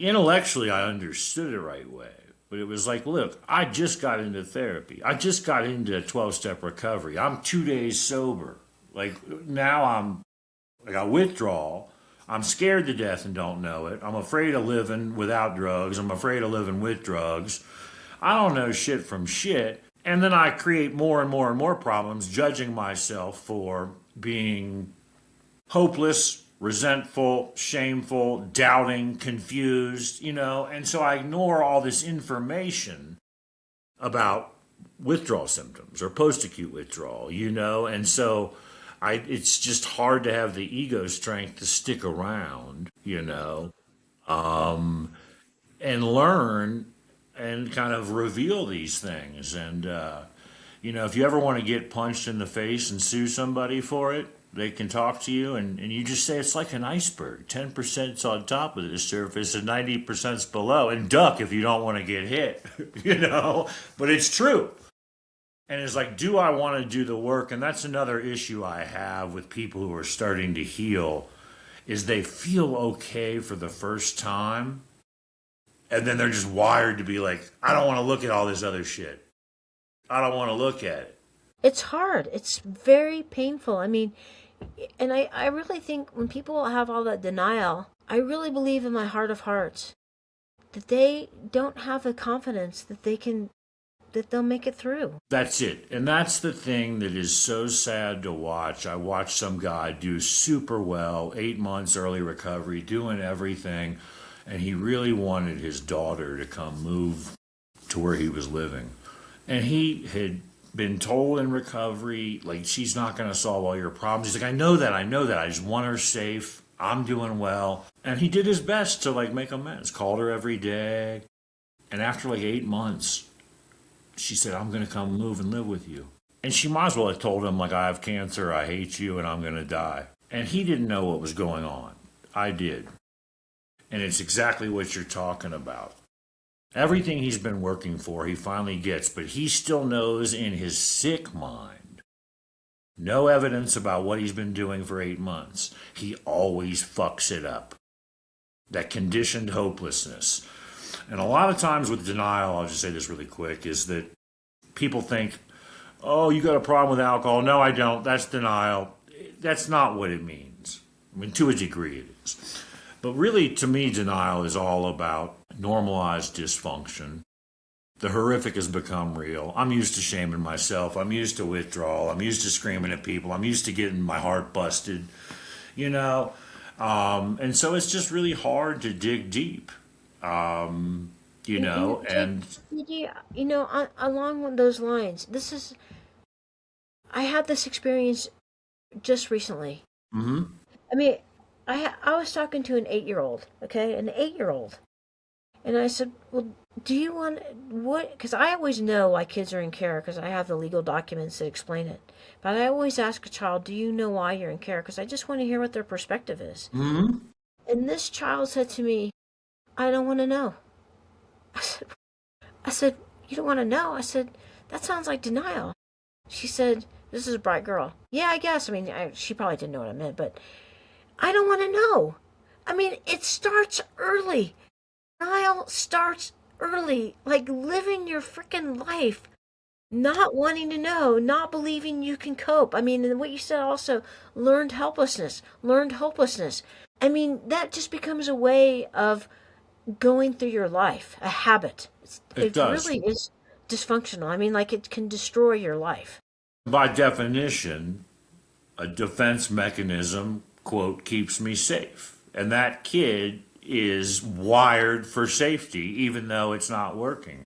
Intellectually, I understood it the right way. But it was like, look, I just got into therapy. I just got into 12-step recovery. I'm 2 days sober. Like now I got withdrawal. I'm scared to death and don't know it. I'm afraid of living without drugs. I'm afraid of living with drugs. I don't know shit from shit. And then I create more and more and more problems, judging myself for being hopeless, resentful, shameful, doubting, confused, and so I ignore all this information about withdrawal symptoms or post-acute withdrawal, and so it's just hard to have the ego strength to stick around, and learn and kind of reveal these things. And, if you ever want to get punched in the face and sue somebody for it, they can talk to you, and you just say it's like an iceberg. 10%'s on top of the surface and 90%'s below. And duck if you don't want to get hit, But it's true. And it's like, do I want to do the work? And that's another issue I have with people who are starting to heal, is they feel okay for the first time. And then they're just wired to be like, I don't want to look at all this other shit. I don't want to look at it. It's hard. It's very painful. I mean, and I really think when people have all that denial, I really believe in my heart of hearts that they don't have the confidence that they'll make it through. That's it. And that's the thing that is so sad to watch. I watched some guy do super well, 8 months early recovery, doing everything. And he really wanted his daughter to come move to where he was living. And he had been told in recovery, like, she's not going to solve all your problems. He's like, I know that. I just want her safe. I'm doing well. And he did his best to, like, make amends. Called her every day. And after, like, 8 months, she said, I'm going to come move and live with you. And she might as well have told him, like, I have cancer, I hate you, and I'm going to die. And he didn't know what was going on. I did. And it's exactly what you're talking about. Everything he's been working for, he finally gets, but he still knows in his sick mind, no evidence about what he's been doing for 8 months. He always fucks it up. That conditioned hopelessness. And a lot of times with denial, I'll just say this really quick, is that people think, oh, you got a problem with alcohol. No, I don't. That's denial. That's not what it means. I mean, to a degree it is. But really, to me, denial is all about normalized dysfunction. The horrific has become real. I'm used to shaming myself. I'm used to withdrawal. I'm used to screaming at people. I'm used to getting my heart busted, And so it's just really hard to dig deep, and Along those lines, I had this experience just recently. mm-hmm. I mean, I was talking to an 8-year-old, okay, and I said, well, do you want what? Because I always know why kids are in care because I have the legal documents that explain it. But I always ask a child, do you know why you're in care? Because I just want to hear what their perspective is. Mm-hmm. And this child said to me, I don't want to know. I said, you don't want to know? I said, that sounds like denial. She said, this is a bright girl. Yeah, I guess. I mean, she probably didn't know what I meant, but I don't want to know. I mean, it starts early. Denial starts early, like living your freaking life, not wanting to know, not believing you can cope. I mean, and what you said also, learned hopelessness. I mean, that just becomes a way of going through your life, a habit. It It does. really is dysfunctional. I mean, like it can destroy your life. By definition, a defense mechanism, quote, keeps me safe. And that kid is wired for safety, even though it's not working.